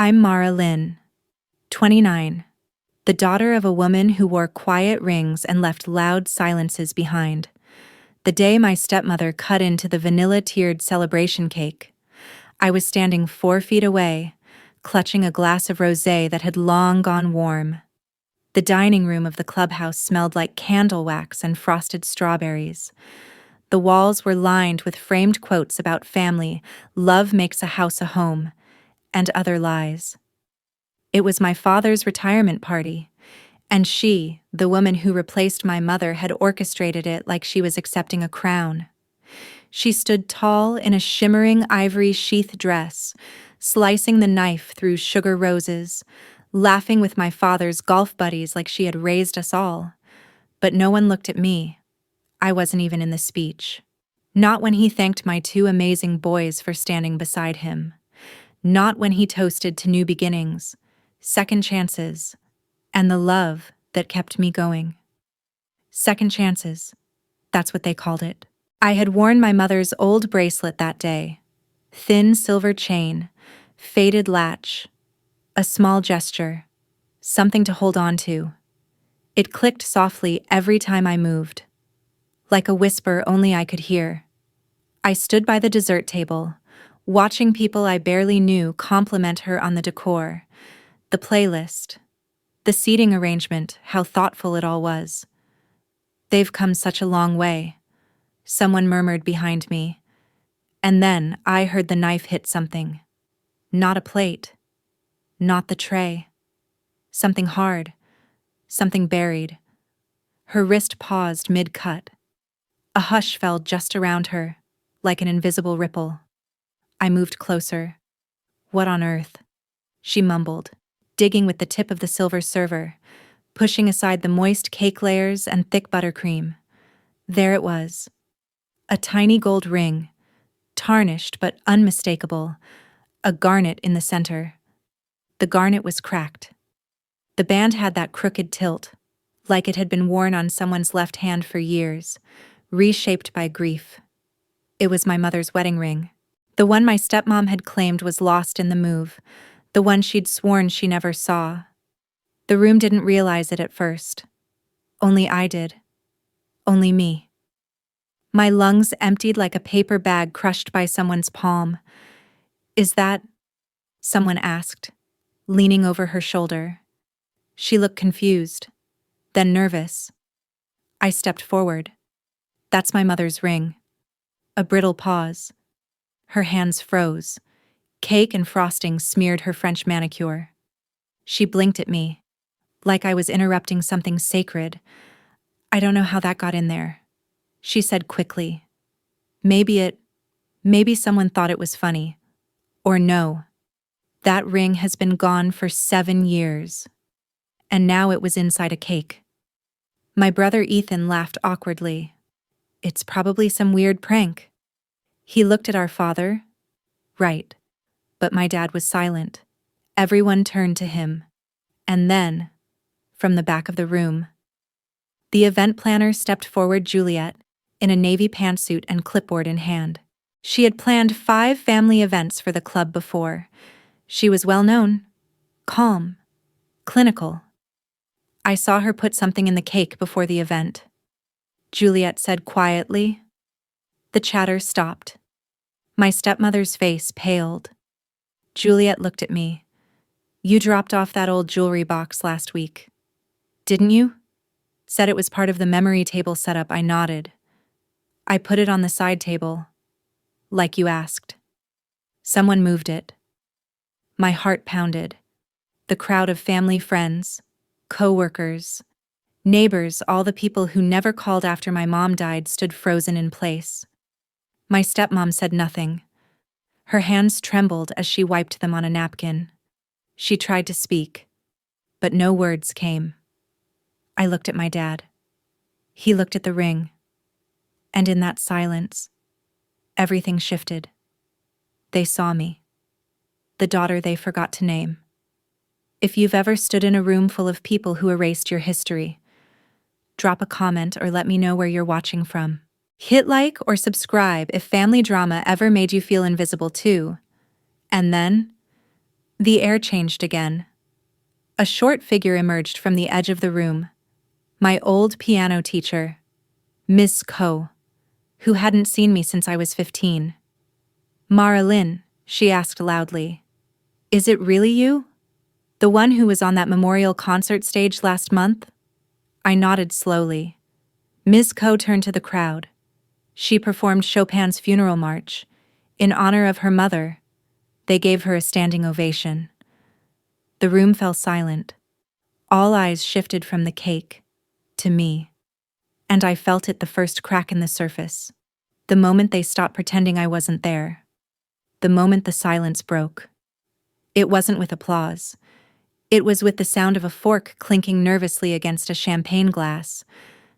I'm Mara Lynn, 29, the daughter of a woman who wore quiet rings and left loud silences behind. The day my stepmother cut into the vanilla-tiered celebration cake, I was standing 4 feet away, clutching a glass of rosé that had long gone warm. The dining room of the clubhouse smelled like candle wax and frosted strawberries. The walls were lined with framed quotes about family, love makes a house a home, and other lies. It was my father's retirement party, and she, the woman who replaced my mother, had orchestrated it like she was accepting a crown. She stood tall in a shimmering ivory sheath dress, slicing the knife through sugar roses, laughing with my father's golf buddies like she had raised us all. But no one looked at me. I wasn't even in the speech. Not when he thanked my 2 amazing boys for standing beside him. Not when he toasted to new beginnings, second chances, and the love that kept me going. Second chances, that's what they called it. I had worn my mother's old bracelet that day. Thin silver chain, faded latch, a small gesture, something to hold on to. It clicked softly every time I moved, like a whisper only I could hear. I stood by the dessert table, watching people I barely knew compliment her on the decor, the playlist, the seating arrangement, how thoughtful it all was. They've come such a long way, someone murmured behind me, and then I heard the knife hit something. Not a plate, not the tray. Something hard, something buried. Her wrist paused mid-cut. A hush fell just around her, like an invisible ripple. I moved closer. What on earth? She mumbled, digging with the tip of the silver server, pushing aside the moist cake layers and thick buttercream. There it was. A tiny gold ring, tarnished but unmistakable, a garnet in the center. The garnet was cracked. The band had that crooked tilt, like it had been worn on someone's left hand for years, reshaped by grief. It was my mother's wedding ring. The one my stepmom had claimed was lost in the move, the one she'd sworn she never saw. The room didn't realize it at first. Only I did. Only me. My lungs emptied like a paper bag crushed by someone's palm. "Is that?" someone asked, leaning over her shoulder. She looked confused, then nervous. I stepped forward. "That's my mother's ring." A brittle pause. Her hands froze. Cake and frosting smeared her French manicure. She blinked at me, like I was interrupting something sacred. "I don't know how that got in there," she said quickly. Maybe someone thought it was funny. Or no. That ring has been gone for 7 years. And now it was inside a cake. My brother Ethan laughed awkwardly. "It's probably some weird prank." He looked at our father. Right. But my dad was silent. Everyone turned to him. And then, from the back of the room, the event planner stepped forward, Juliet, in a navy pantsuit and clipboard in hand. She had planned 5 family events for the club before. She was well known, calm, clinical. I saw her put something in the cake before the event. Juliet said quietly. The chatter stopped. My stepmother's face paled. Juliet looked at me. "You dropped off that old jewelry box last week, didn't you?" Said it was part of the memory table setup. I nodded. "I put it on the side table, like you asked." Someone moved it. My heart pounded. The crowd of family friends, co-workers, neighbors, all the people who never called after my mom died stood frozen in place. My stepmom said nothing. Her hands trembled as she wiped them on a napkin. She tried to speak, but no words came. I looked at my dad. He looked at the ring. And in that silence, everything shifted. They saw me. The daughter they forgot to name. If you've ever stood in a room full of people who erased your history, drop a comment or let me know where you're watching from. Hit like or subscribe if family drama ever made you feel invisible too. And then The air changed again. A short figure emerged from the edge of the room. My old piano teacher, Miss Ko, who hadn't seen me since I was 15. "Mara Lynn," she asked loudly. "Is it really you? The one who was on that memorial concert stage last month?" I nodded slowly. Ms. Ko turned to the crowd. She performed Chopin's funeral march. In honor of her mother, they gave her a standing ovation. The room fell silent. All eyes shifted from the cake to me, and I felt it the first crack in the surface. The moment they stopped pretending I wasn't there. The moment the silence broke. It wasn't with applause. It was with the sound of a fork clinking nervously against a champagne glass,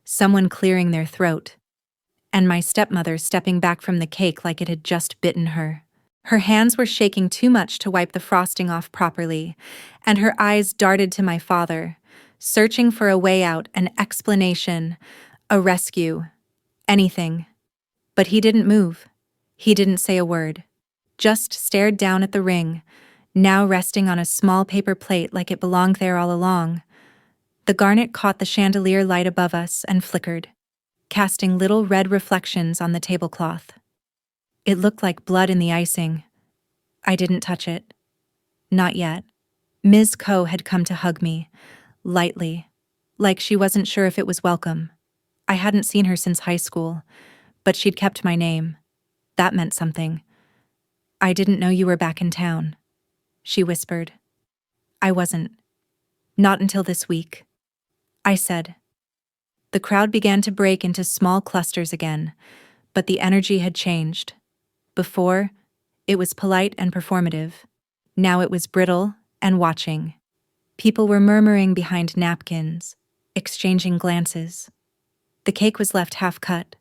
someone clearing their throat, and my stepmother stepping back from the cake like it had just bitten her. Her hands were shaking too much to wipe the frosting off properly, and her eyes darted to my father, searching for a way out, an explanation, a rescue, anything. But he didn't move. He didn't say a word. Just stared down at the ring, now resting on a small paper plate like it belonged there all along. The garnet caught the chandelier light above us and flickered, casting little red reflections on the tablecloth. It looked like blood in the icing. I didn't touch it. Not yet. Ms. Ko had come to hug me, lightly, like she wasn't sure if it was welcome. I hadn't seen her since high school, but she'd kept my name. That meant something. "I didn't know you were back in town," she whispered. "I wasn't. Not until this week," I said. The crowd began to break into small clusters again, but the energy had changed. Before, it was polite and performative. Now it was brittle and watching. People were murmuring behind napkins, exchanging glances. The cake was left half-cut,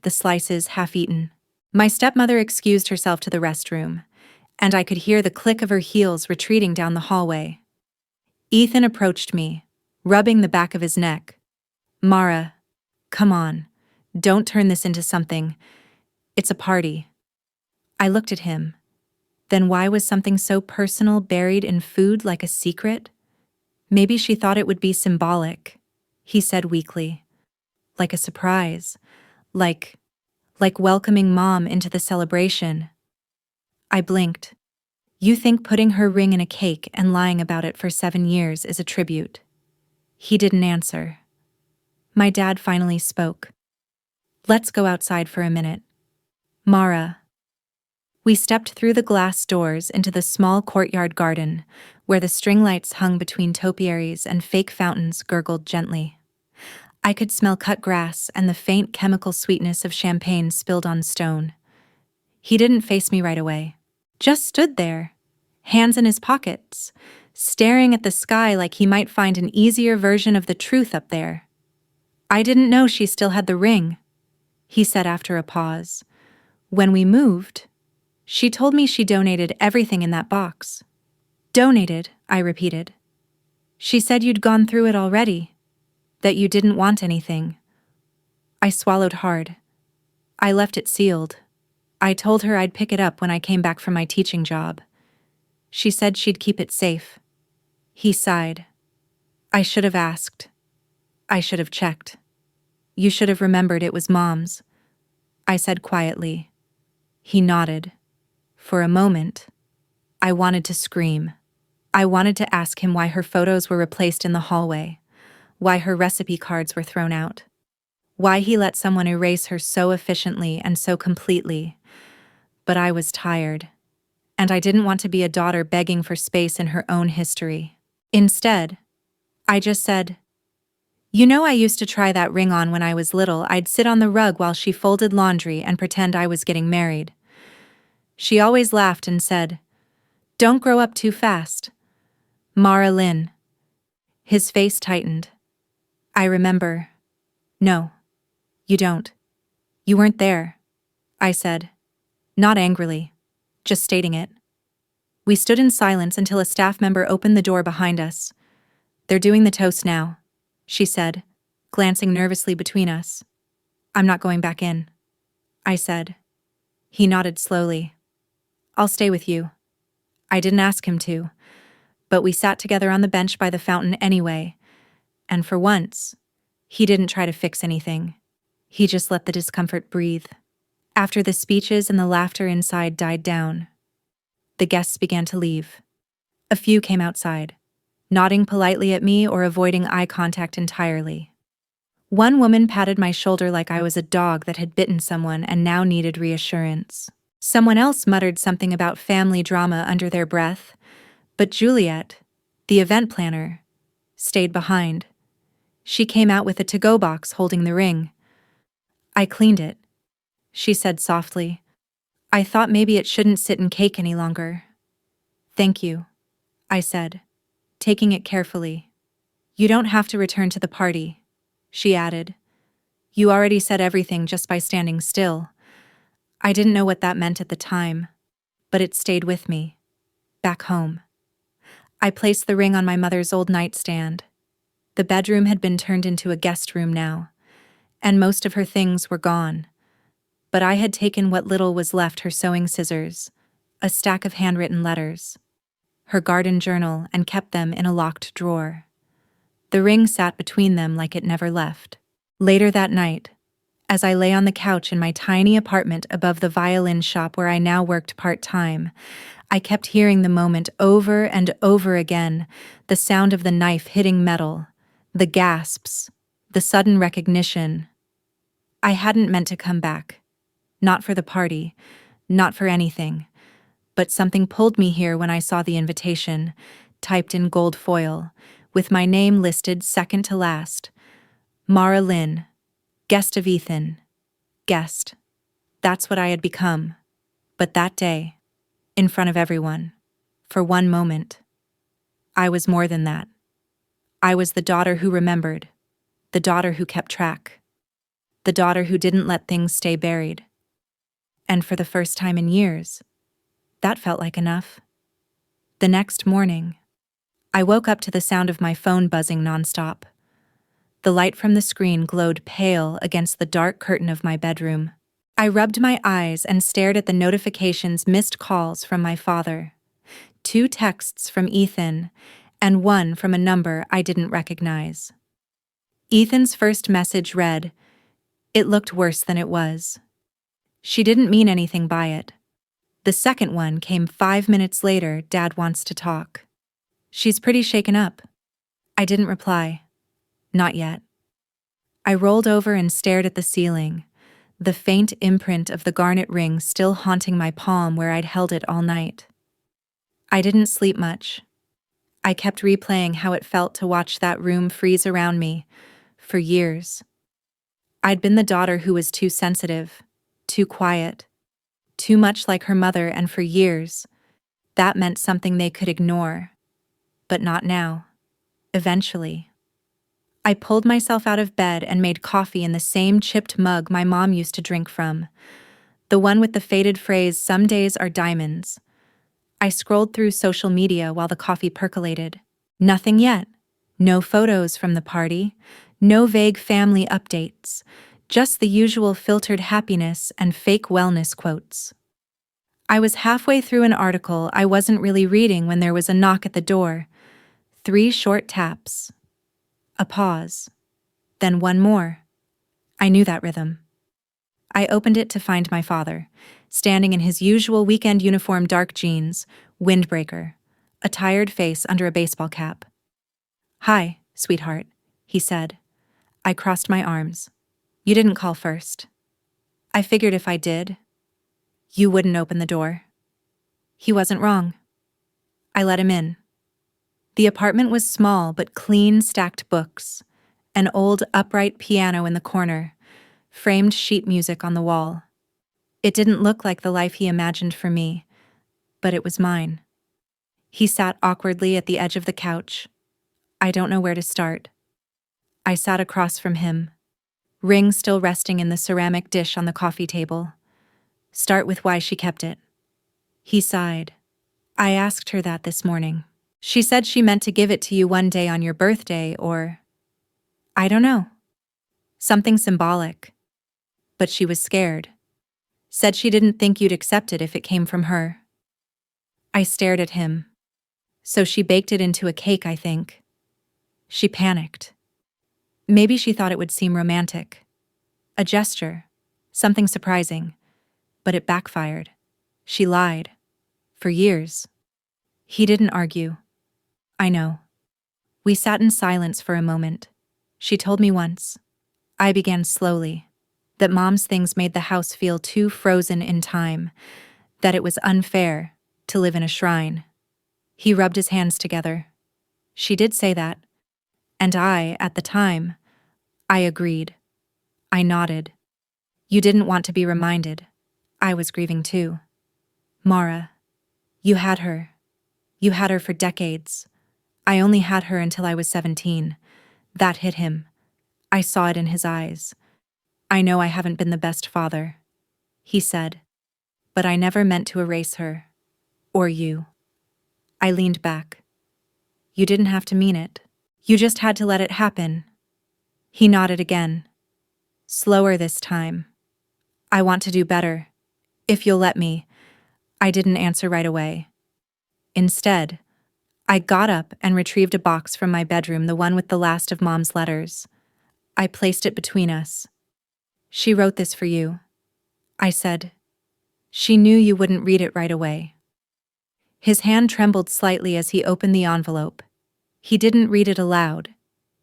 the slices half-eaten. My stepmother excused herself to the restroom, and I could hear the click of her heels retreating down the hallway. Ethan approached me, rubbing the back of his neck. "Mara, come on. Don't turn this into something. It's a party." I looked at him. Then why was something so personal buried in food like a secret? "Maybe she thought it would be symbolic," he said weakly. "Like a surprise. Like welcoming Mom into the celebration." I blinked. "You think putting her ring in a cake and lying about it for 7 years is a tribute?" He didn't answer. My dad finally spoke. "Let's go outside for a minute. Mara." We stepped through the glass doors into the small courtyard garden, where the string lights hung between topiaries and fake fountains gurgled gently. I could smell cut grass and the faint chemical sweetness of champagne spilled on stone. He didn't face me right away. Just stood there, hands in his pockets, staring at the sky like he might find an easier version of the truth up there. "I didn't know she still had the ring," he said after a pause. "When we moved, she told me she donated everything in that box." "Donated," I repeated. "She said you'd gone through it already, that you didn't want anything." I swallowed hard. "I left it sealed. I told her I'd pick it up when I came back from my teaching job. She said she'd keep it safe." He sighed. "I should have asked. I should have checked. You should have remembered it was Mom's," I said quietly. He nodded. For a moment, I wanted to scream. I wanted to ask him why her photos were replaced in the hallway, why her recipe cards were thrown out, why he let someone erase her so efficiently and so completely. But I was tired, and I didn't want to be a daughter begging for space in her own history. Instead, I just said, "You know, I used to try that ring on when I was little. I'd sit on the rug while she folded laundry and pretend I was getting married. She always laughed and said, 'Don't grow up too fast.' Mara Lynn." His face tightened. "I remember." "No, you don't. You weren't there," I said, not angrily, just stating it. We stood in silence until a staff member opened the door behind us. "They're doing the toast now," she said, glancing nervously between us. "I'm not going back in," I said. He nodded slowly. "I'll stay with you." I didn't ask him to. But we sat together on the bench by the fountain anyway, and for once, he didn't try to fix anything. He just let the discomfort breathe. After the speeches and the laughter inside died down, the guests began to leave. A few came outside, nodding politely at me or avoiding eye contact entirely. One woman patted my shoulder like I was a dog that had bitten someone and now needed reassurance. Someone else muttered something about family drama under their breath, but Juliet, the event planner, stayed behind. She came out with a to-go box holding the ring. "I cleaned it," she said softly. "I thought maybe it shouldn't sit in cake any longer." "Thank you," I said, taking it carefully. "You don't have to return to the party," she added. "You already said everything just by standing still." I didn't know what that meant at the time, but it stayed with me. Back home. I placed the ring on my mother's old nightstand. The bedroom had been turned into a guest room now, and most of her things were gone. But I had taken what little was left: her sewing scissors, a stack of handwritten letters, her garden journal, and kept them in a locked drawer. The ring sat between them like it never left. Later that night, as I lay on the couch in my tiny apartment above the violin shop where I now worked part-time, I kept hearing the moment over and over again, the sound of the knife hitting metal, the gasps, the sudden recognition. I hadn't meant to come back. Not for the party, not for anything. But something pulled me here when I saw the invitation, typed in gold foil, with my name listed second to last. Mara Lynn, guest of Ethan. Guest. That's what I had become. But that day, in front of everyone, for one moment, I was more than that. I was the daughter who remembered, the daughter who kept track, the daughter who didn't let things stay buried. And for the first time in years, that felt like enough. The next morning, I woke up to the sound of my phone buzzing nonstop. The light from the screen glowed pale against the dark curtain of my bedroom. I rubbed my eyes and stared at the notifications: missed calls from my father, 2 texts from Ethan, and 1 from a number I didn't recognize. Ethan's first message read, "It looked worse than it was." She didn't mean anything by it. The second one came 5 minutes later: "Dad wants to talk." "She's pretty shaken up." I didn't reply. Not yet. I rolled over and stared at the ceiling, the faint imprint of the garnet ring still haunting my palm where I'd held it all night. I didn't sleep much. I kept replaying how it felt to watch that room freeze around me, for years. I'd been the daughter who was too sensitive, too quiet, too much like her mother, and for years, that meant something they could ignore. But not now. Eventually. I pulled myself out of bed and made coffee in the same chipped mug my mom used to drink from, the one with the faded phrase, "Some days are diamonds." I scrolled through social media while the coffee percolated. Nothing yet. No photos from the party, no vague family updates, just the usual filtered happiness and fake wellness quotes. I was halfway through an article I wasn't really reading when there was a knock at the door. 3 short taps. A pause. Then 1 more. I knew that rhythm. I opened it to find my father, standing in his usual weekend uniform: dark jeans, windbreaker, a tired face under a baseball cap. "Hi, sweetheart," he said. I crossed my arms. "You didn't call first." "I figured if I did, you wouldn't open the door." He wasn't wrong. I let him in. The apartment was small but clean: stacked books, an old upright piano in the corner, framed sheet music on the wall. It didn't look like the life he imagined for me, but it was mine. He sat awkwardly at the edge of the couch. I don't know where to start. I sat across from him, ring still resting in the ceramic dish on the coffee table. "Start with why she kept it." He sighed. "I asked her that this morning. She said she meant to give it to you one day on your birthday, or I don't know. Something symbolic. But she was scared. Said she didn't think you'd accept it if it came from her." I stared at him. So she baked it into a cake, I think. She panicked. Maybe she thought it would seem romantic. A gesture. Something surprising. But it backfired. She lied. For years. He didn't argue. I know. We sat in silence for a moment. She told me once. I began slowly. That Mom's things made the house feel too frozen in time. That it was unfair to live in a shrine. He rubbed his hands together. She did say that. And I, at the time, I agreed. I nodded. You didn't want to be reminded. I was grieving too. Mara, you had her. You had her for decades. I only had her until I was 17. That hit him. I saw it in his eyes. I know I haven't been the best father, he said. But I never meant to erase her. Or you. I leaned back. You didn't have to mean it. You just had to let it happen. He nodded again. Slower this time. I want to do better. If you'll let me. I didn't answer right away. Instead, I got up and retrieved a box from my bedroom, the one with the last of Mom's letters. I placed it between us. She wrote this for you, I said. She knew you wouldn't read it right away. His hand trembled slightly as he opened the envelope. He didn't read it aloud.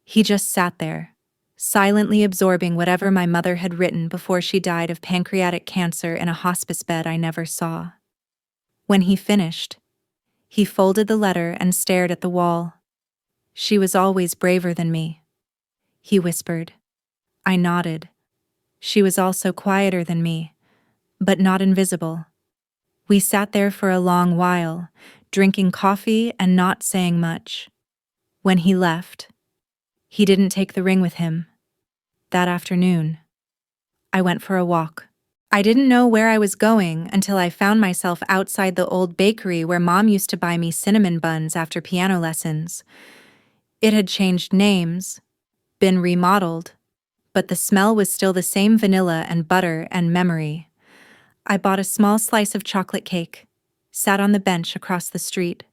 He just sat there, silently absorbing whatever my mother had written before she died of pancreatic cancer in a hospice bed I never saw. When he finished, he folded the letter and stared at the wall. She was always braver than me, he whispered. I nodded. She was also quieter than me, but not invisible. We sat there for a long while, drinking coffee and not saying much. When he left, he didn't take the ring with him. That afternoon, I went for a walk. I didn't know where I was going until I found myself outside the old bakery where Mom used to buy me cinnamon buns after piano lessons. It had changed names, been remodeled, but the smell was still the same: vanilla and butter and memory. I bought a small slice of chocolate cake, sat on the bench across the street,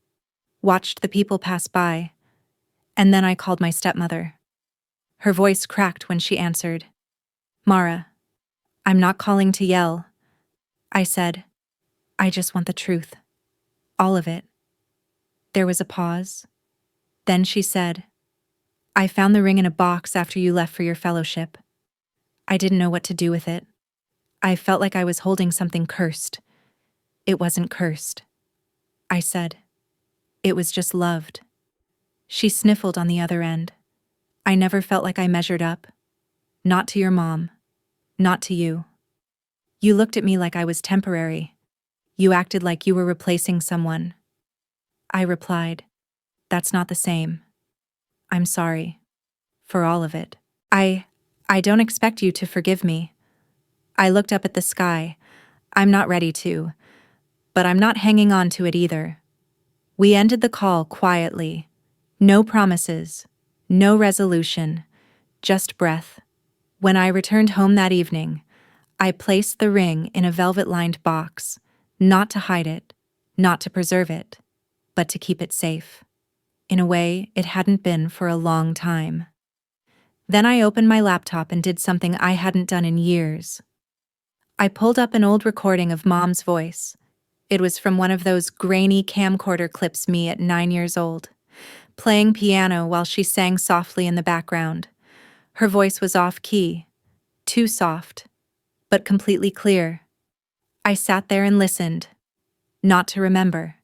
watched the people pass by, and then I called my stepmother. Her voice cracked when she answered. Mara, I'm not calling to yell, I said. I just want the truth. All of it. There was a pause. Then she said, I found the ring in a box after you left for your fellowship. I didn't know what to do with it. I felt like I was holding something cursed. It wasn't cursed, I said. It was just loved. She sniffled on the other end. I never felt like I measured up. Not to your mom. Not to you. You looked at me like I was temporary. You acted like you were replacing someone. I replied, that's not the same. I'm sorry. For all of it. I don't expect you to forgive me. I looked up at the sky. I'm not ready to. But I'm not hanging on to it either. We ended the call quietly. No promises. No resolution. Just breath. When I returned home that evening, I placed the ring in a velvet-lined box, not to hide it, not to preserve it, but to keep it safe. In a way, it hadn't been for a long time. Then I opened my laptop and did something I hadn't done in years. I pulled up an old recording of Mom's voice. It was from one of those grainy camcorder clips me at 9 years old, playing piano while she sang softly in the background. Her voice was off-key, too soft, but completely clear. I sat there and listened, not to remember,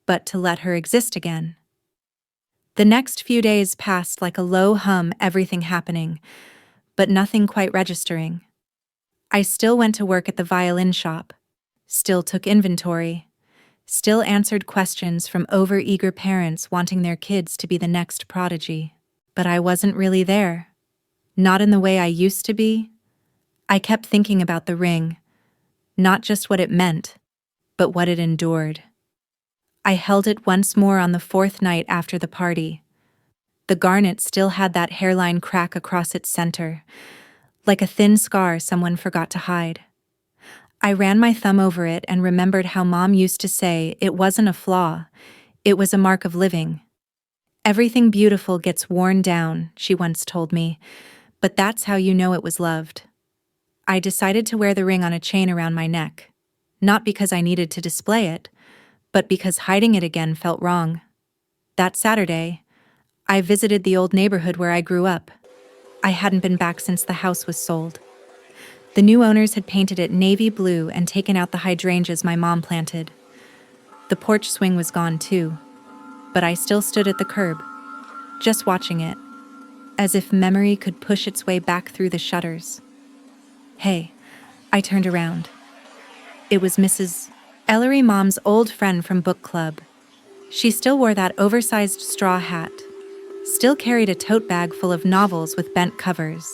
but to let her exist again. The next few days passed like a low hum, everything happening, but nothing quite registering. I still went to work at the violin shop, still took inventory, still answered questions from over-eager parents wanting their kids to be the next prodigy. But I wasn't really there. Not in the way I used to be. I kept thinking about the ring, not just what it meant, but what it endured. I held it once more on the 4th night after the party. The garnet still had that hairline crack across its center, like a thin scar someone forgot to hide. I ran my thumb over it and remembered how Mom used to say it wasn't a flaw, It was a mark of living. Everything beautiful gets worn down, she once told me, but that's how you know it was loved. I decided to wear the ring on a chain around my neck, not because I needed to display it, but because hiding it again felt wrong. That Saturday, I visited the old neighborhood where I grew up. I hadn't been back since the house was sold. The new owners had painted it navy blue and taken out the hydrangeas my mom planted. The porch swing was gone too, but I still stood at the curb, just watching it, as if memory could push its way back through the shutters. Hey, I turned around. It was Mrs. Ellery, Mom's old friend from book club. She still wore that oversized straw hat, still carried a tote bag full of novels with bent covers.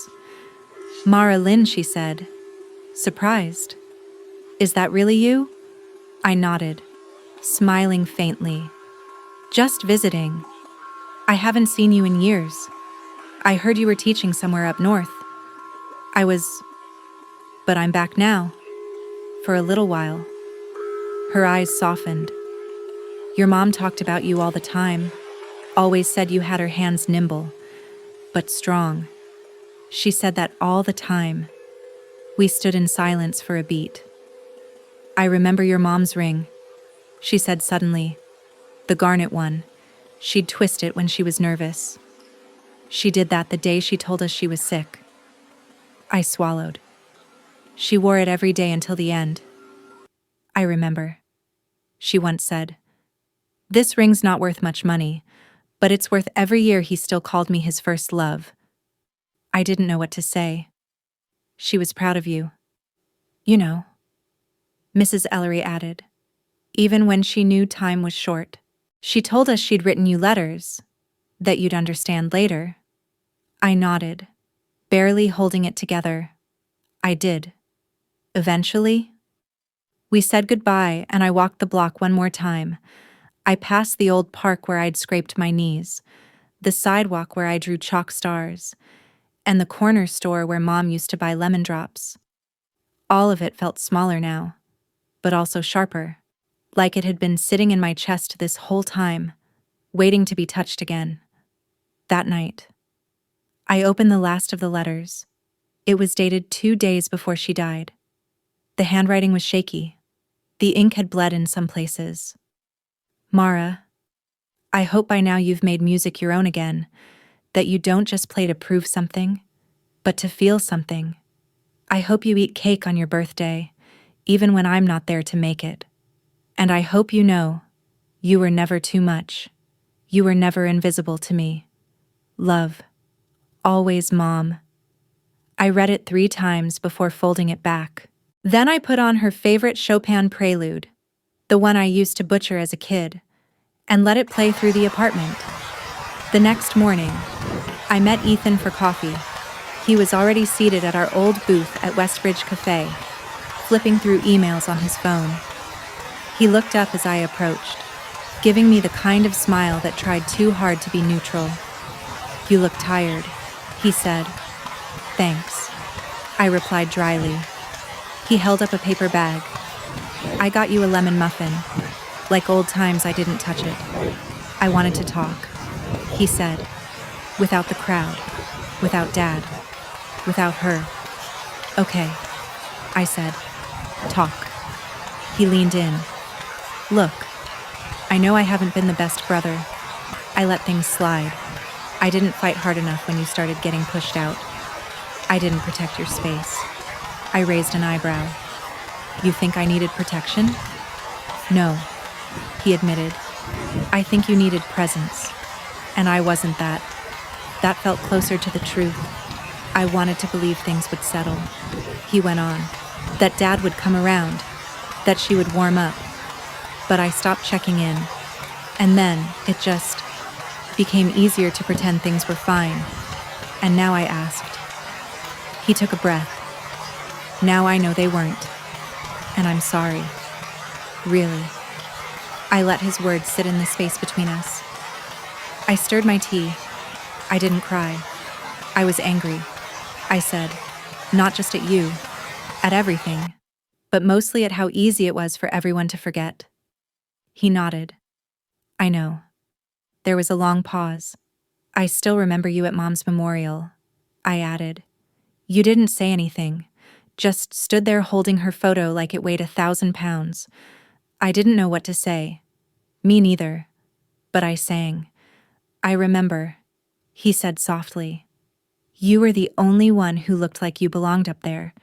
"Mara Lynn," she said, surprised. "Is that really you?" I nodded, smiling faintly. "Just visiting. I haven't seen you in years. I heard you were teaching somewhere up north. But I'm back now. For a little while." Her eyes softened. "Your mom talked about you all the time. Always said you had her hands nimble, but strong. She said that all the time." We stood in silence for a beat. "I remember your mom's ring," she said suddenly. "The garnet one. She'd twist it when she was nervous. She did that the day she told us she was sick." I swallowed. "She wore it every day until the end." "I remember," she once said. "This ring's not worth much money, but it's worth every year he still called me his first love." I didn't know what to say. "She was proud of you. You know," Mrs. Ellery added, "even when she knew time was short. She told us she'd written you letters, that you'd understand later." I nodded, barely holding it together. I did. Eventually. We said goodbye, and I walked the block one more time. I passed the old park where I'd scraped my knees, the sidewalk where I drew chalk stars, and the corner store where Mom used to buy lemon drops. All of it felt smaller now, but also sharper, like it had been sitting in my chest this whole time, waiting to be touched again. That night, I opened the last of the letters. It was dated 2 days before she died. The handwriting was shaky. The ink had bled in some places. "Mara, I hope by now you've made music your own again, that you don't just play to prove something, but to feel something. I hope you eat cake on your birthday, even when I'm not there to make it. And I hope you know, you were never too much. You were never invisible to me. Love. Always, Mom." I read it 3 times before folding it back. Then I put on her favorite Chopin prelude, the one I used to butcher as a kid, and let it play through the apartment. The next morning, I met Ethan for coffee. He was already seated at our old booth at Westbridge Cafe, flipping through emails on his phone. He looked up as I approached, giving me the kind of smile that tried too hard to be neutral. "You look tired," he said. "Thanks," I replied dryly. He held up a paper bag. "I got you a lemon muffin. Like old times, I didn't touch it. I wanted to talk," he said. "Without the crowd. Without Dad. Without her." "Okay," I said. "Talk." He leaned in. "Look, I know I haven't been the best brother. I let things slide. I didn't fight hard enough when you started getting pushed out. I didn't protect your space." I raised an eyebrow. "You think I needed protection?" "No," he admitted. "I think you needed presence. And I wasn't that. That felt closer to the truth. I wanted to believe things would settle." He went on. "That Dad would come around. That she would warm up. But I stopped checking in. And then it just became easier to pretend things were fine. And now I asked." He took a breath. "Now I know they weren't. And I'm sorry. Really." I let his words sit in the space between us. I stirred my tea. I didn't cry. I was angry. I said, "Not just at you, at everything, but mostly at how easy it was for everyone to forget." He nodded. I know. There was a long pause. I still remember you at Mom's memorial, I added. You didn't say anything, just stood there holding her photo like it weighed 1,000 pounds. I didn't know what to say. Me neither. But I sang. I remember, he said softly. You were the only one who looked like you belonged up there.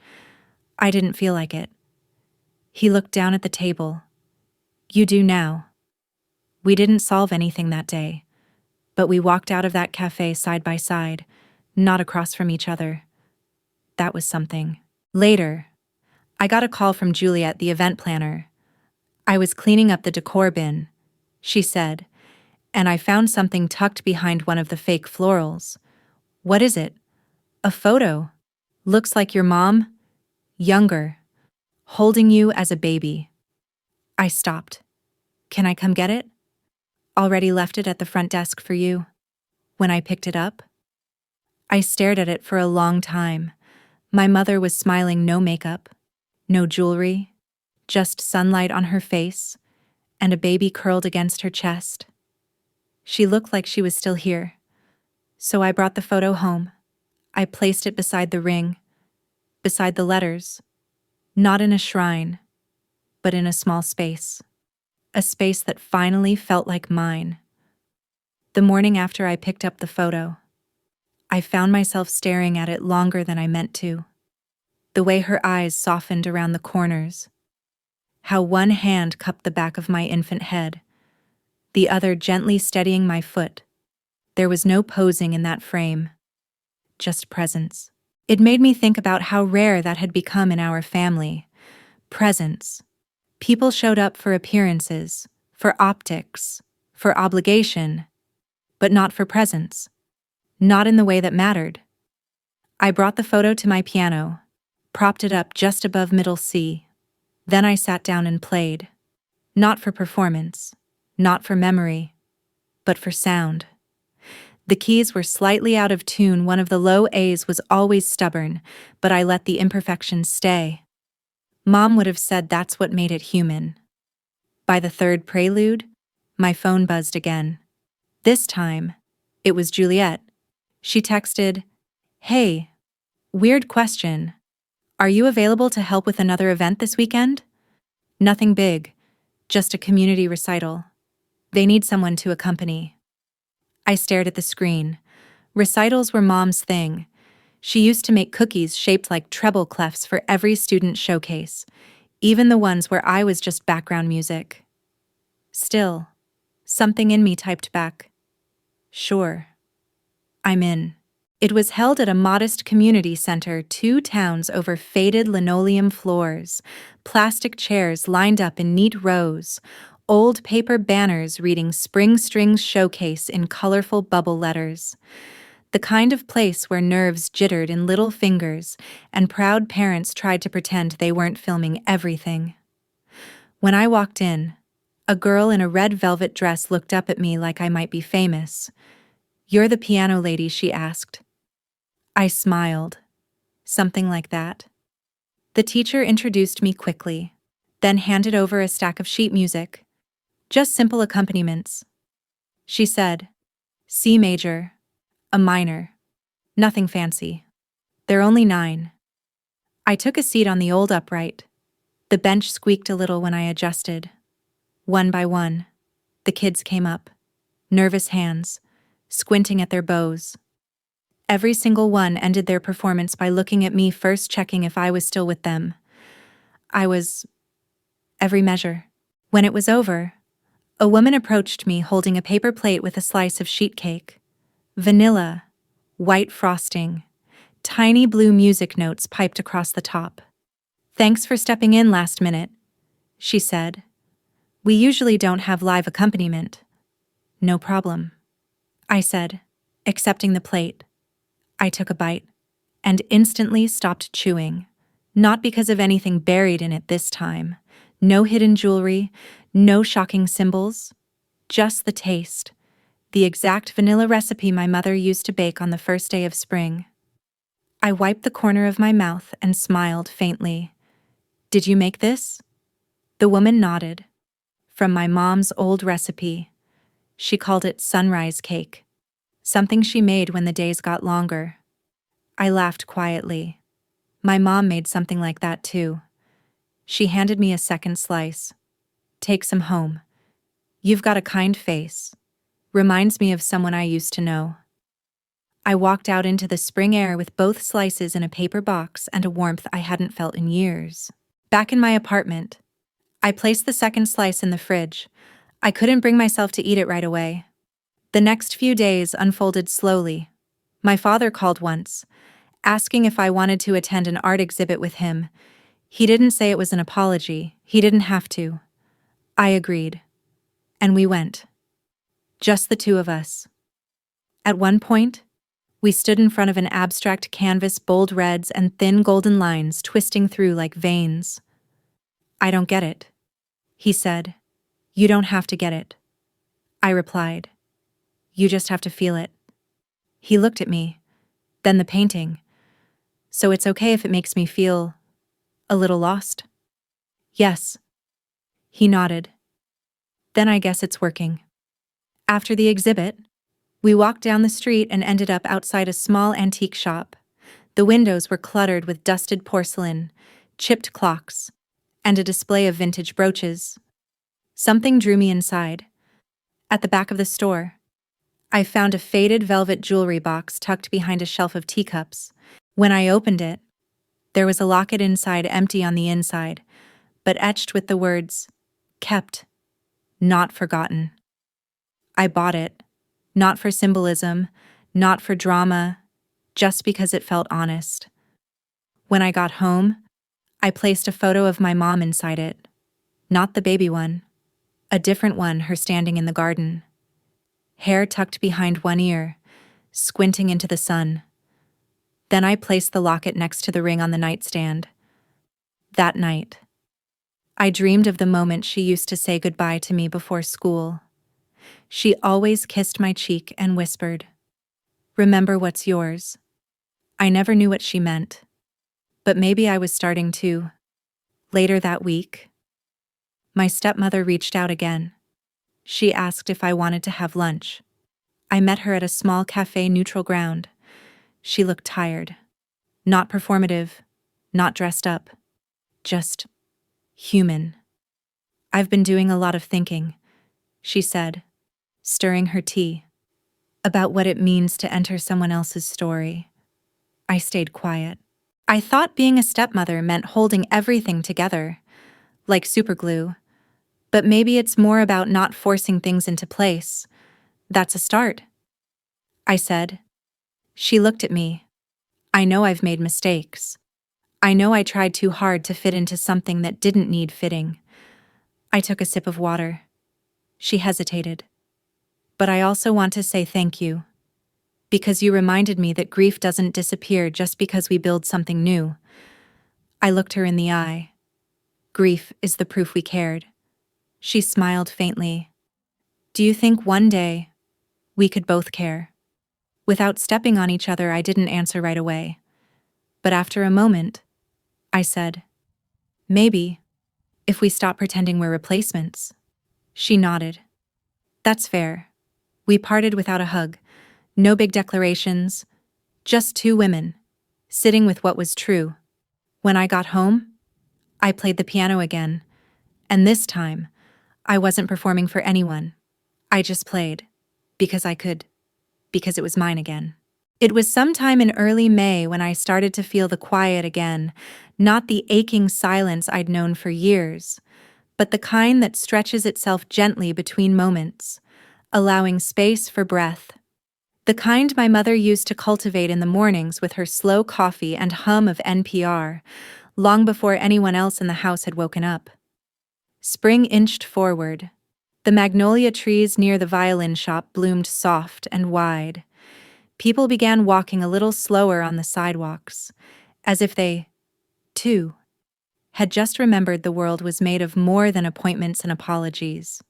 I didn't feel like it. He looked down at the table. You do now. We didn't solve anything that day, but we walked out of that cafe side by side, not across from each other. That was something. Later, I got a call from Juliet, the event planner. I was cleaning up the decor bin, she said, and I found something tucked behind one of the fake florals. What is it? A photo. Looks like your mom, younger, holding you as a baby. I stopped. Can I come get it? Already left it at the front desk for you. When I picked it up, I stared at it for a long time. My mother was smiling, no makeup, no jewelry, just sunlight on her face, and a baby curled against her chest. She looked like she was still here. So I brought the photo home. I placed it beside the ring, beside the letters, not in a shrine, but in a small space. A space that finally felt like mine. The morning after I picked up the photo, I found myself staring at it longer than I meant to. The way her eyes softened around the corners, how one hand cupped the back of my infant head, the other gently steadying my foot. There was no posing in that frame, just presence. It made me think about how rare that had become in our family. Presence. People showed up for appearances, for optics, for obligation, but not for presence. Not in the way that mattered. I brought the photo to my piano, propped it up just above middle C. Then I sat down and played. Not for performance, not for memory, but for sound. The keys were slightly out of tune. One of the low A's was always stubborn, but I let the imperfections stay. Mom would have said that's what made it human. By the third prelude, my phone buzzed again. This time, it was Juliet. She texted, "Hey, weird question. Are you available to help with another event this weekend? Nothing big, just a community recital. They need someone to accompany." I stared at the screen. Recitals were Mom's thing. She used to make cookies shaped like treble clefs for every student showcase, even the ones where I was just background music. Still, something in me typed back, "Sure, I'm in." It was held at a modest community center 2 towns over faded linoleum floors, plastic chairs lined up in neat rows, old paper banners reading Spring Strings Showcase in colorful bubble letters. The kind of place where nerves jittered in little fingers and proud parents tried to pretend they weren't filming everything. When I walked in, a girl in a red velvet dress looked up at me like I might be famous. "You're the piano lady?" she asked. I smiled. Something like that. The teacher introduced me quickly, then handed over a stack of sheet music. Just simple accompaniments. She said, "C major, a minor. Nothing fancy. They're only 9. I took a seat on the old upright. The bench squeaked a little when I adjusted. One by one, the kids came up, nervous hands, squinting at their bows. Every single one ended their performance by looking at me first, checking if I was still with them. I was every measure. When it was over, a woman approached me holding a paper plate with a slice of sheet cake. Vanilla, white frosting, tiny blue music notes piped across the top. "Thanks for stepping in last minute," she said. "We usually don't have live accompaniment." "No problem," I said, accepting the plate. I took a bite, and instantly stopped chewing. Not because of anything buried in it this time. No hidden jewelry, no shocking symbols. Just the taste. The exact vanilla recipe my mother used to bake on the first day of spring. I wiped the corner of my mouth and smiled faintly. "Did you make this?" The woman nodded. "From my mom's old recipe. She called it sunrise cake, something she made when the days got longer. I laughed quietly. My mom made something like that too. She handed me a second slice. Take some home. You've got a kind face. Reminds me of someone I used to know. I walked out into the spring air with both slices in a paper box and a warmth I hadn't felt in years. Back in my apartment, I placed the second slice in the fridge. I couldn't bring myself to eat it right away. The next few days unfolded slowly. My father called once, asking if I wanted to attend an art exhibit with him. He didn't say it was an apology. He didn't have to. I agreed. And we went. Just the two of us. At one point, we stood in front of an abstract canvas, bold reds and thin golden lines twisting through like veins. I don't get it, he said. You don't have to get it. I replied. You just have to feel it. He looked at me, then the painting. So it's okay if it makes me feel a little lost? Yes. He nodded. Then I guess it's working. After the exhibit, we walked down the street and ended up outside a small antique shop. The windows were cluttered with dusted porcelain, chipped clocks, and a display of vintage brooches. Something drew me inside. At the back of the store, I found a faded velvet jewelry box tucked behind a shelf of teacups. When I opened it, there was a locket inside, empty on the inside, but etched with the words, "Kept, not forgotten." I bought it, not for symbolism, not for drama, just because it felt honest. When I got home, I placed a photo of my mom inside it. Not the baby one, a different one, her standing in the garden. Hair tucked behind one ear, squinting into the sun. Then I placed the locket next to the ring on the nightstand. That night, I dreamed of the moment she used to say goodbye to me before school. She always kissed my cheek and whispered, "Remember what's yours." I never knew what she meant, but maybe I was starting to. Later that week, my stepmother reached out again. She asked if I wanted to have lunch. I met her at a small cafe, neutral ground. She looked tired. Not performative, not dressed up. Just human. "I've been doing a lot of thinking," she said, stirring her tea, "about what it means to enter someone else's story." I stayed quiet. I thought being a stepmother meant holding everything together, like superglue. But maybe it's more about not forcing things into place. That's a start, I said. She looked at me. I know I've made mistakes. I know I tried too hard to fit into something that didn't need fitting. I took a sip of water. She hesitated. But I also want to say thank you. Because you reminded me that grief doesn't disappear just because we build something new. I looked her in the eye. Grief is the proof we cared. She smiled faintly. Do you think one day we could both care? Without stepping on each other, I didn't answer right away. But after a moment, I said, maybe, if we stop pretending we're replacements. She nodded. That's fair. We parted without a hug. No big declarations. Just two women, sitting with what was true. When I got home, I played the piano again. And this time, I wasn't performing for anyone. I just played. Because I could. Because it was mine again. It was sometime in early May when I started to feel the quiet again, not the aching silence I'd known for years, but the kind that stretches itself gently between moments, allowing space for breath. The kind my mother used to cultivate in the mornings with her slow coffee and hum of NPR, long before anyone else in the house had woken up. Spring inched forward. The magnolia trees near the violin shop bloomed soft and wide. People began walking a little slower on the sidewalks, as if they, too, had just remembered the world was made of more than appointments and apologies.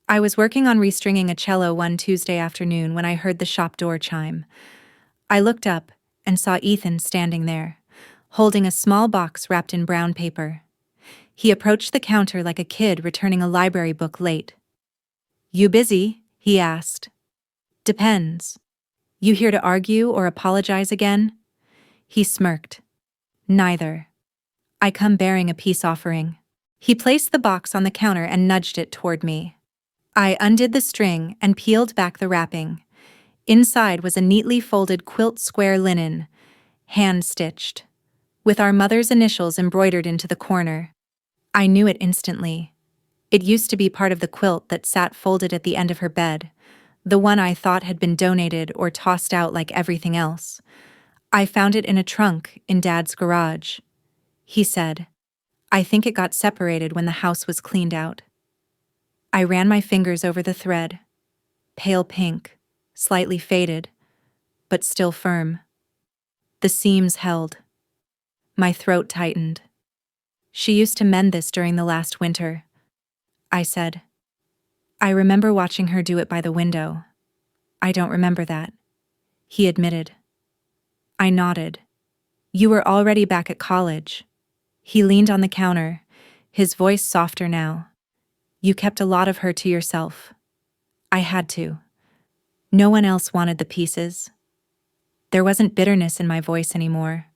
I was working on restringing a cello one Tuesday afternoon when I heard the shop door chime. I looked up and saw Ethan standing there, holding a small box wrapped in brown paper. He approached the counter like a kid returning a library book late. "You busy?" he asked. Depends. You here to argue or apologize again? He smirked. Neither. I come bearing a peace offering. He placed the box on the counter and nudged it toward me. I undid the string and peeled back the wrapping. Inside was a neatly folded quilt square linen, hand-stitched, with our mother's initials embroidered into the corner. I knew it instantly. It used to be part of the quilt that sat folded at the end of her bed, the one I thought had been donated or tossed out like everything else. I found it in a trunk in Dad's garage. He said, I think it got separated when the house was cleaned out. I ran my fingers over the thread. Pale pink, slightly faded, but still firm. The seams held. My throat tightened. She used to mend this during the last winter, I said. I remember watching her do it by the window. I don't remember that, he admitted. I nodded. You were already back at college. He leaned on the counter, his voice softer now. You kept a lot of her to yourself. I had to. No one else wanted the pieces. There wasn't bitterness in my voice anymore.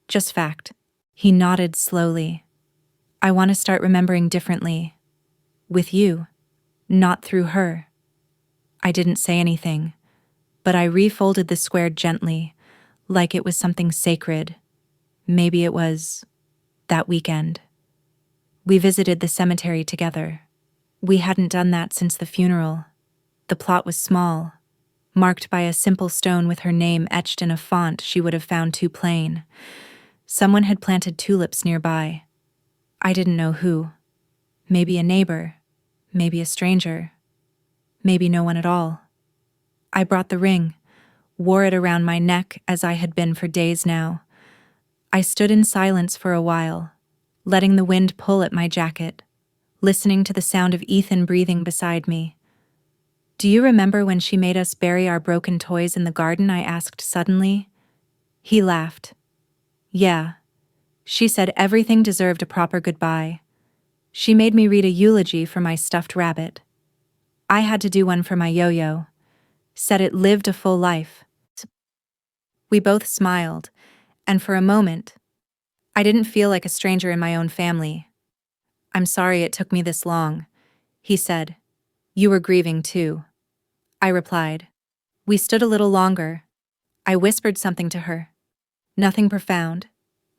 Just fact. He nodded slowly. I want to start remembering differently. With you, not through her. I didn't say anything, but I refolded the square gently, like it was something sacred. Maybe it was that weekend. We visited the cemetery together. We hadn't done that since the funeral. The plot was small, marked by a simple stone with her name etched in a font she would have found too plain. Someone had planted tulips nearby. I didn't know who. Maybe a neighbor, maybe a stranger, maybe no one at all. I brought the ring, wore it around my neck as I had been for days now. I stood in silence for a while, letting the wind pull at my jacket, listening to the sound of Ethan breathing beside me. Do you remember when she made us bury our broken toys in the garden? I asked suddenly. He laughed. Yeah. She said everything deserved a proper goodbye. She made me read a eulogy for my stuffed rabbit. I had to do one for my yo-yo. Said it lived a full life. We both smiled, and for a moment, I didn't feel like a stranger in my own family. I'm sorry it took me this long, he said. You were grieving too, I replied. We stood a little longer. I whispered something to her. Nothing profound,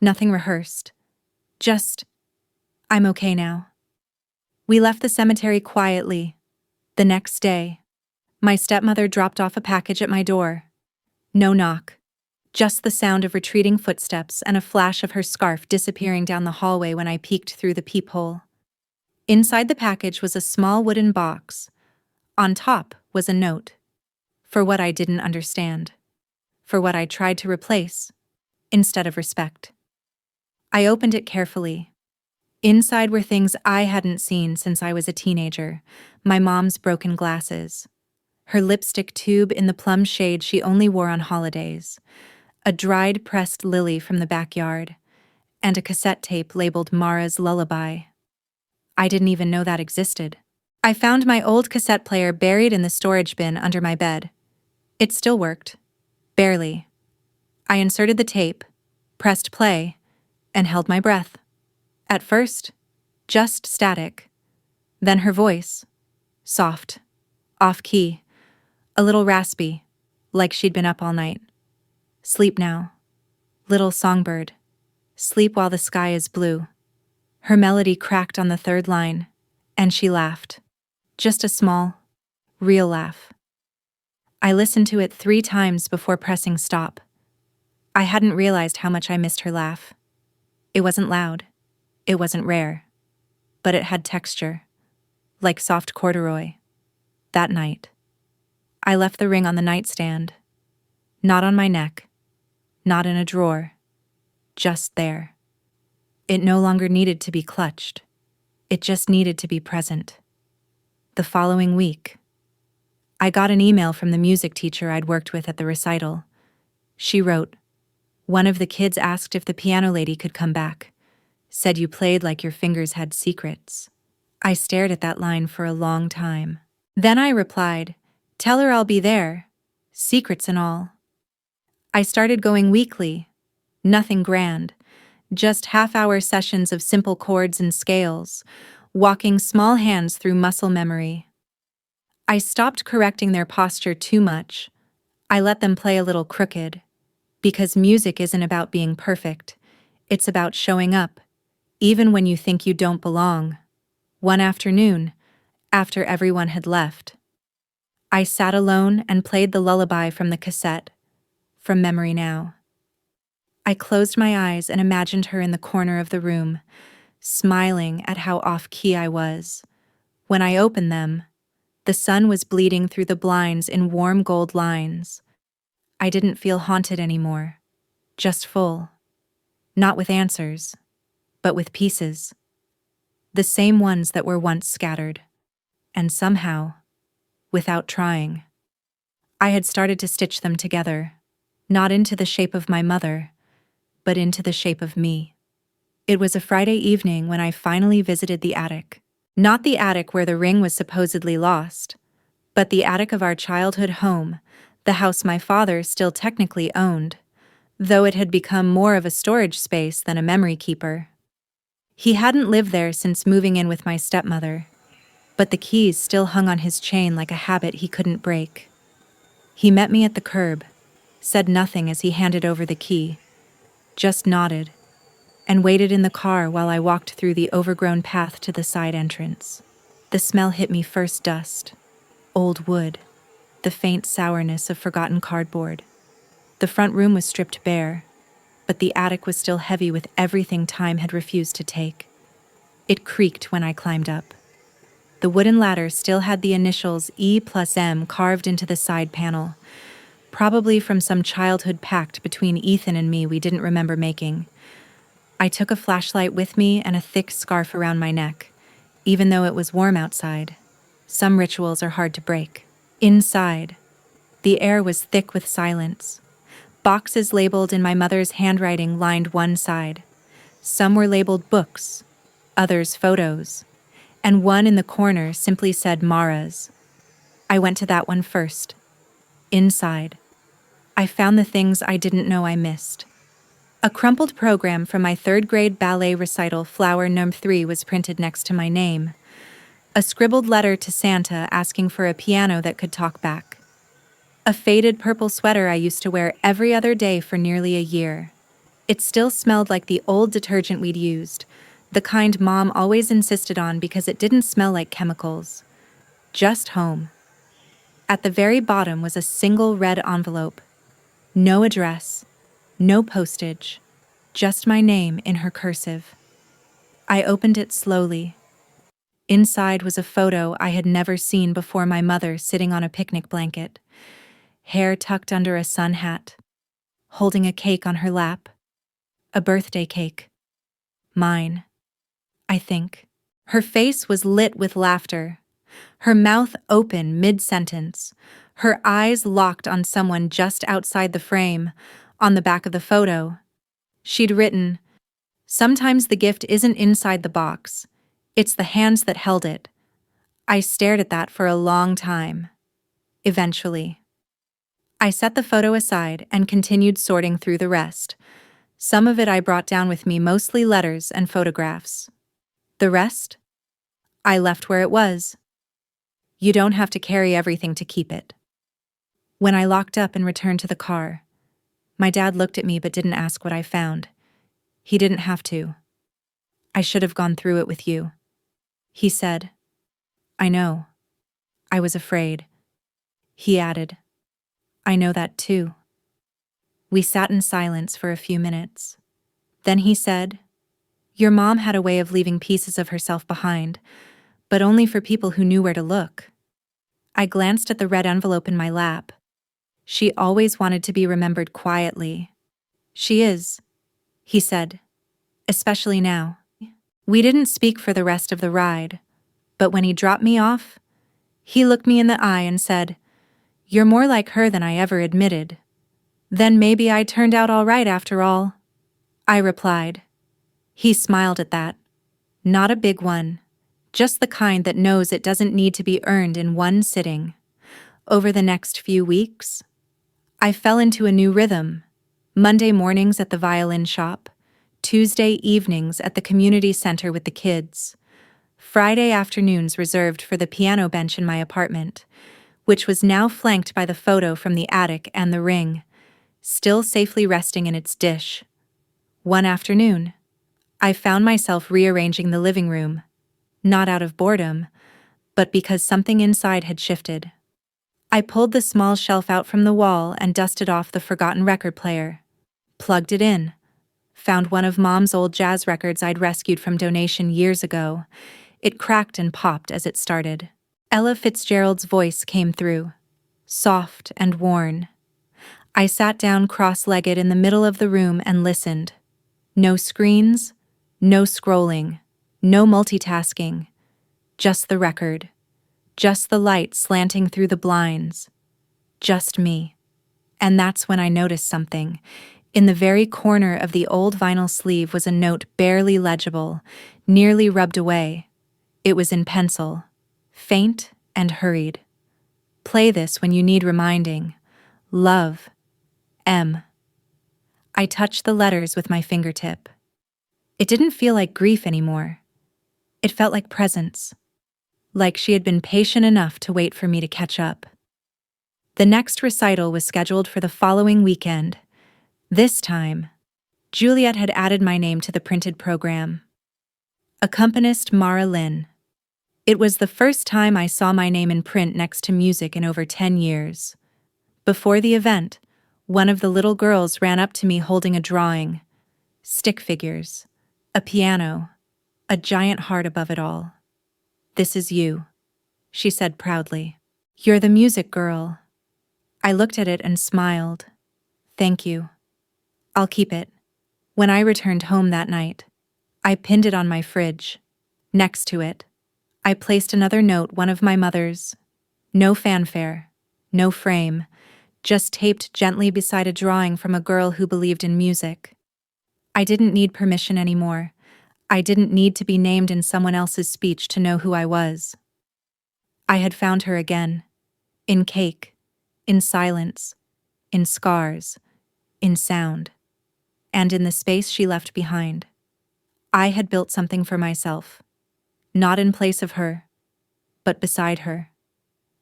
nothing rehearsed. Just, I'm okay now. We left the cemetery quietly. The next day, my stepmother dropped off a package at my door. No knock. Just the sound of retreating footsteps and a flash of her scarf disappearing down the hallway when I peeked through the peephole. Inside the package was a small wooden box. On top was a note. For what I didn't understand. For what I tried to replace, instead of respect. I opened it carefully. Inside were things I hadn't seen since I was a teenager. My mom's broken glasses. Her lipstick tube in the plum shade she only wore on holidays. A dried pressed lily from the backyard. And a cassette tape labeled Mara's Lullaby. I didn't even know that existed. I found my old cassette player buried in the storage bin under my bed. It still worked. Barely. I inserted the tape, pressed play, and held my breath. At first, just static. Then her voice. Soft. Off-key. A little raspy, like she'd been up all night. Sleep now. Little songbird. Sleep while the sky is blue. Her melody cracked on the third line, and she laughed. Just a small, real laugh. I listened to it 3 times before pressing stop. I hadn't realized how much I missed her laugh. It wasn't loud. It wasn't rare. But it had texture, like soft corduroy. That night, I left the ring on the nightstand. Not on my neck. Not in a drawer. Just there. It no longer needed to be clutched. It just needed to be present. The following week, I got an email from the music teacher I'd worked with at the recital. She wrote, "One of the kids asked if the piano lady could come back. Said you played like your fingers had secrets." I stared at that line for a long time. Then I replied, "Tell her I'll be there, secrets and all." I started going weekly, nothing grand, just half-hour sessions of simple chords and scales, walking small hands through muscle memory. I stopped correcting their posture too much. I let them play a little crooked, because music isn't about being perfect, it's about showing up, even when you think you don't belong. One afternoon, after everyone had left, I sat alone and played the lullaby from the cassette, from memory now. I closed my eyes and imagined her in the corner of the room, smiling at how off-key I was. When I opened them, the sun was bleeding through the blinds in warm gold lines. I didn't feel haunted anymore, just full. Not with answers, but with pieces. The same ones that were once scattered. And somehow, without trying, I had started to stitch them together, not into the shape of my mother, but into the shape of me. It was a Friday evening when I finally visited the attic. Not the attic where the ring was supposedly lost, but the attic of our childhood home, the house my father still technically owned, though it had become more of a storage space than a memory keeper. He hadn't lived there since moving in with my stepmother, but the keys still hung on his chain like a habit he couldn't break. He met me at the curb, said nothing as he handed over the key, just nodded, and waited in the car while I walked through the overgrown path to the side entrance. The smell hit me first: dust, old wood, the faint sourness of forgotten cardboard. The front room was stripped bare, but the attic was still heavy with everything time had refused to take. It creaked when I climbed up. The wooden ladder still had the initials E+M carved into the side panel, probably from some childhood pact between Ethan and me we didn't remember making. I took a flashlight with me and a thick scarf around my neck, even though it was warm outside. Some rituals are hard to break. Inside, the air was thick with silence. Boxes labeled in my mother's handwriting lined one side. Some were labeled books, others photos, and one in the corner simply said Mara's. I went to that one first. Inside, I found the things I didn't know I missed. A crumpled program from my third-grade ballet recital Flower Number 3 was printed next to my name. A scribbled letter to Santa asking for a piano that could talk back. A faded purple sweater I used to wear every other day for nearly a year. It still smelled like the old detergent we'd used, the kind Mom always insisted on because it didn't smell like chemicals. Just home. At the very bottom was a single red envelope. No address, no postage, just my name in her cursive. I opened it slowly. Inside was a photo I had never seen before: my mother sitting on a picnic blanket, hair tucked under a sun hat, holding a cake on her lap. A birthday cake. Mine, I think. Her face was lit with laughter, her mouth open mid-sentence, her eyes locked on someone just outside the frame. On the back of the photo, she'd written, "Sometimes the gift isn't inside the box, it's the hands that held it." I stared at that for a long time. Eventually, I set the photo aside and continued sorting through the rest. Some of it I brought down with me, mostly letters and photographs. The rest, I left where it was. You don't have to carry everything to keep it. When I locked up and returned to the car, my dad looked at me but didn't ask what I found. He didn't have to. "I should have gone through it with you," he said. "I know. I was afraid." He added, "I know that too." We sat in silence for a few minutes. Then he said, "Your mom had a way of leaving pieces of herself behind, but only for people who knew where to look." I glanced at the red envelope in my lap. She always wanted to be remembered quietly. "She is," he said, "especially now." We didn't speak for the rest of the ride, but when he dropped me off, he looked me in the eye and said, "You're more like her than I ever admitted." "Then maybe I turned out all right after all," I replied. He smiled at that. Not a big one, Just the kind that knows it doesn't need to be earned in one sitting. Over the next few weeks, I fell into a new rhythm. Monday mornings at the violin shop, Tuesday evenings at the community center with the kids, Friday afternoons reserved for the piano bench in my apartment, which was now flanked by the photo from the attic and the ring, still safely resting in its dish. One afternoon, I found myself rearranging the living room, not out of boredom, but because something inside had shifted. I pulled the small shelf out from the wall and dusted off the forgotten record player. Plugged it in. Found one of Mom's old jazz records I'd rescued from donation years ago. It cracked and popped as it started. Ella Fitzgerald's voice came through, soft and worn. I sat down cross-legged in the middle of the room and listened. No screens, no scrolling, no multitasking. Just the record. Just the light slanting through the blinds. Just me. And that's when I noticed something. In the very corner of the old vinyl sleeve was a note barely legible, nearly rubbed away. It was in pencil, faint and hurried. Play this when you need reminding. Love. M. I touched the letters with my fingertip. It didn't feel like grief anymore. It felt like presence. Like she had been patient enough to wait for me to catch up. The next recital was scheduled for the following weekend. This time, Juliet had added my name to the printed program. Accompanist Mara Lynn. It was the first time I saw my name in print next to music in over 10 years. Before the event, one of the little girls ran up to me holding a drawing. Stick figures. A piano. A giant heart above it all. "This is you," she said proudly. "You're the music girl." I looked at it and smiled. "Thank you. I'll keep it." When I returned home that night, I pinned it on my fridge. Next to it, I placed another note, one of my mother's. No fanfare, no frame, just taped gently beside a drawing from a girl who believed in music. I didn't need permission anymore. I didn't need to be named in someone else's speech to know who I was. I had found her again. In cake. In silence. In scars. In sound. And in the space she left behind. I had built something for myself. Not in place of her, but beside her.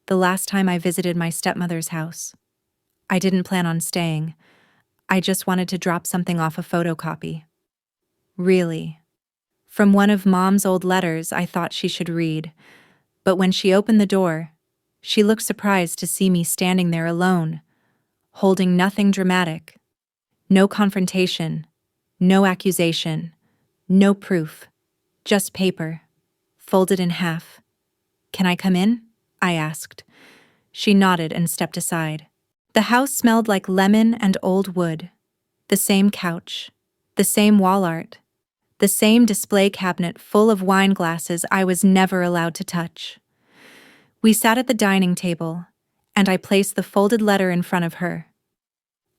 The last time I visited my stepmother's house. I didn't plan on staying. I just wanted to drop something off a photocopy. Really. From one of Mom's old letters I thought she should read, but when she opened the door, she looked surprised to see me standing there alone, holding nothing dramatic. No confrontation, no accusation, no proof, just paper, folded in half. "Can I come in?" I asked. She nodded and stepped aside. The house smelled like lemon and old wood. The same couch, the same wall art, the same display cabinet full of wine glasses I was never allowed to touch. We sat at the dining table, and I placed the folded letter in front of her.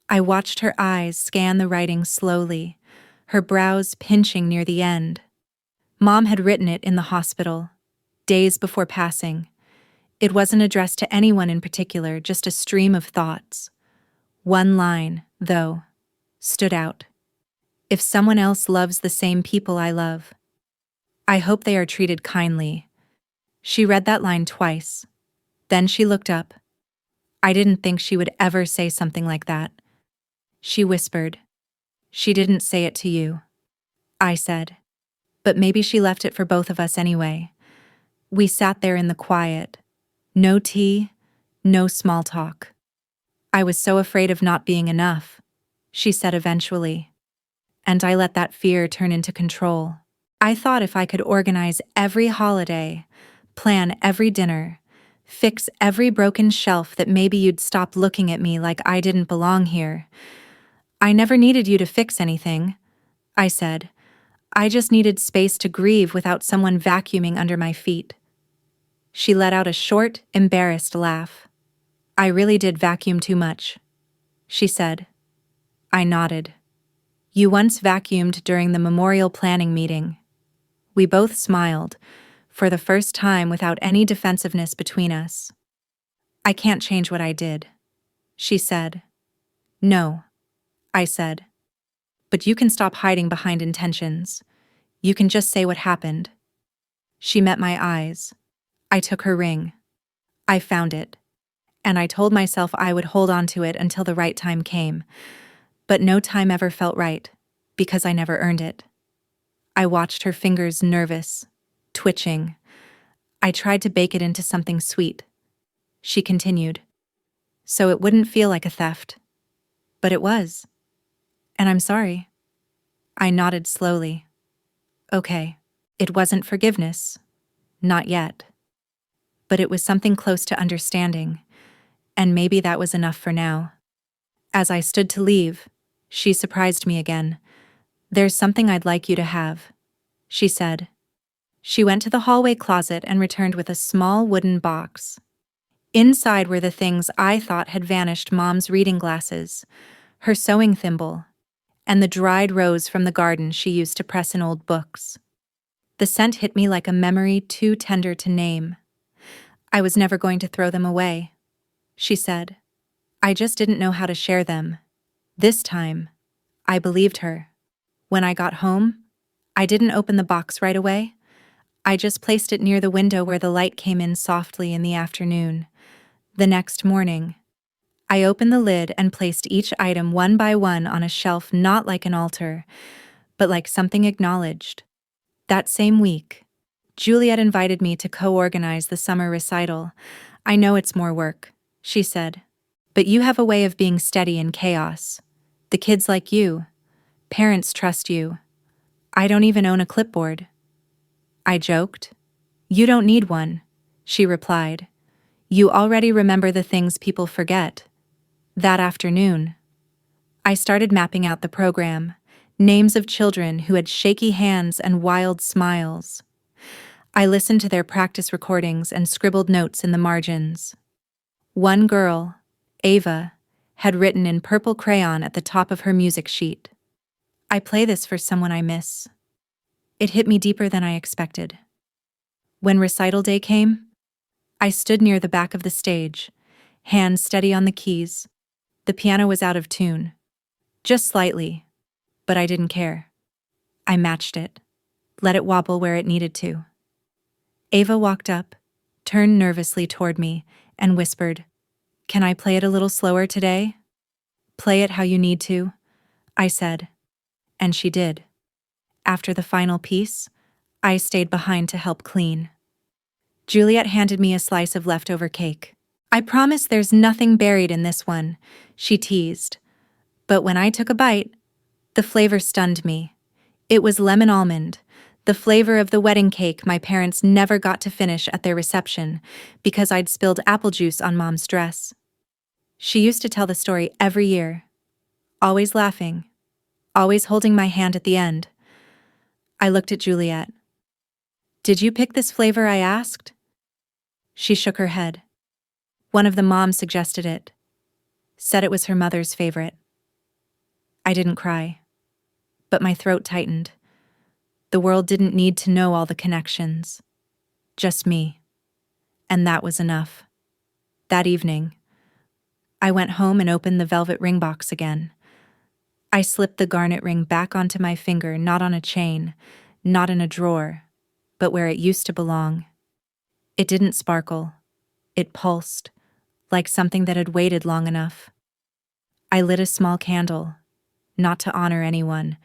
I watched her eyes scan the writing slowly, her brows pinching near the end. Mom had written it in the hospital, days before passing. It wasn't addressed to anyone in particular, just a stream of thoughts. One line, though, stood out. "If someone else loves the same people I love, I hope they are treated kindly." She read that line twice. Then she looked up. I didn't think she would ever say something like that. She whispered, "She didn't say it to you." I said, "But maybe she left it for both of us anyway." We sat there in the quiet. No tea, no small talk. "I was so afraid of not being enough," she said eventually. And I let that fear turn into control. I thought if I could organize every holiday, plan every dinner, fix every broken shelf, that maybe you'd stop looking at me like I didn't belong here. "I never needed you to fix anything," I said. "I just needed space to grieve without someone vacuuming under my feet." She let out a short, embarrassed laugh. "I really did vacuum too much," she said. I nodded. "You once vacuumed during the memorial planning meeting." We both smiled. for the first time without any defensiveness between us. "I can't change what I did," she said. "No," I said. "But you can stop hiding behind intentions. You can just say what happened." She met my eyes. I took her ring. I found it. And I told myself I would hold on to it until the right time came. But no time ever felt right, because I never earned it. I watched her fingers nervous, twitching. I tried to bake it into something sweet. She continued. "So it wouldn't feel like a theft. But it was. And I'm sorry." I nodded slowly. Okay. It wasn't forgiveness. Not yet. But it was something close to understanding. And maybe that was enough for now. As I stood to leave, she surprised me again. "There's something I'd like you to have," she said. She went to the hallway closet and returned with a small wooden box. Inside were the things I thought had vanished: Mom's reading glasses, her sewing thimble, and the dried rose from the garden she used to press in old books. The scent hit me like a memory too tender to name. "I was never going to throw them away," she said. "I just didn't know how to share them." This time, I believed her. When I got home, I didn't open the box right away. I just placed it near the window where the light came in softly in the afternoon. The next morning, I opened the lid and placed each item one by one on a shelf, not like an altar, but like something acknowledged. That same week, Juliet invited me to co-organize the summer recital. "I know it's more work," she said, "but you have a way of being steady in chaos. The kids like you. Parents trust you. I don't even own a clipboard." I joked. "You don't need one," she replied. "You already remember the things people forget." That afternoon, I started mapping out the program, names of children who had shaky hands and wild smiles. I listened to their practice recordings and scribbled notes in the margins. One girl, Ava, had written in purple crayon at the top of her music sheet, "I play this for someone I miss." It hit me deeper than I expected. When recital day came, I stood near the back of the stage, hands steady on the keys. The piano was out of tune. Just slightly, but I didn't care. I matched it, let it wobble where it needed to. Ava walked up, turned nervously toward me, and whispered, "Can I play it a little slower today?" "Play it how you need to," I said. And she did. After the final piece, I stayed behind to help clean. Juliet handed me a slice of leftover cake. "I promise there's nothing buried in this one," she teased. But when I took a bite, the flavor stunned me. It was lemon almond, the flavor of the wedding cake my parents never got to finish at their reception because I'd spilled apple juice on Mom's dress. She used to tell the story every year, always laughing, always holding my hand at the end. I looked at Juliet. "Did you pick this flavor?" I asked. She shook her head. "One of the moms suggested it. Said it was her mother's favorite." I didn't cry, but my throat tightened. The world didn't need to know all the connections. Just me. And that was enough. That evening, I went home and opened the velvet ring box again. I slipped the garnet ring back onto my finger, not on a chain, not in a drawer, but where it used to belong. It didn't sparkle. It pulsed, like something that had waited long enough. I lit a small candle, not to honor anyone,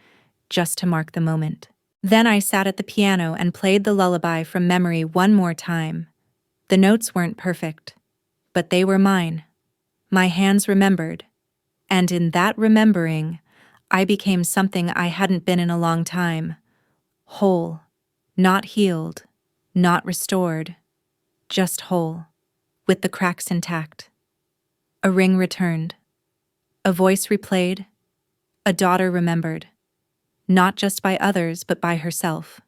just to mark the moment. Then I sat at the piano and played the lullaby from memory one more time. The notes weren't perfect, but they were mine. My hands remembered, and in that remembering, I became something I hadn't been in a long time. Whole, not healed, not restored, just whole, with the cracks intact. A ring returned. A voice replayed. A daughter remembered. Not just by others, but by herself.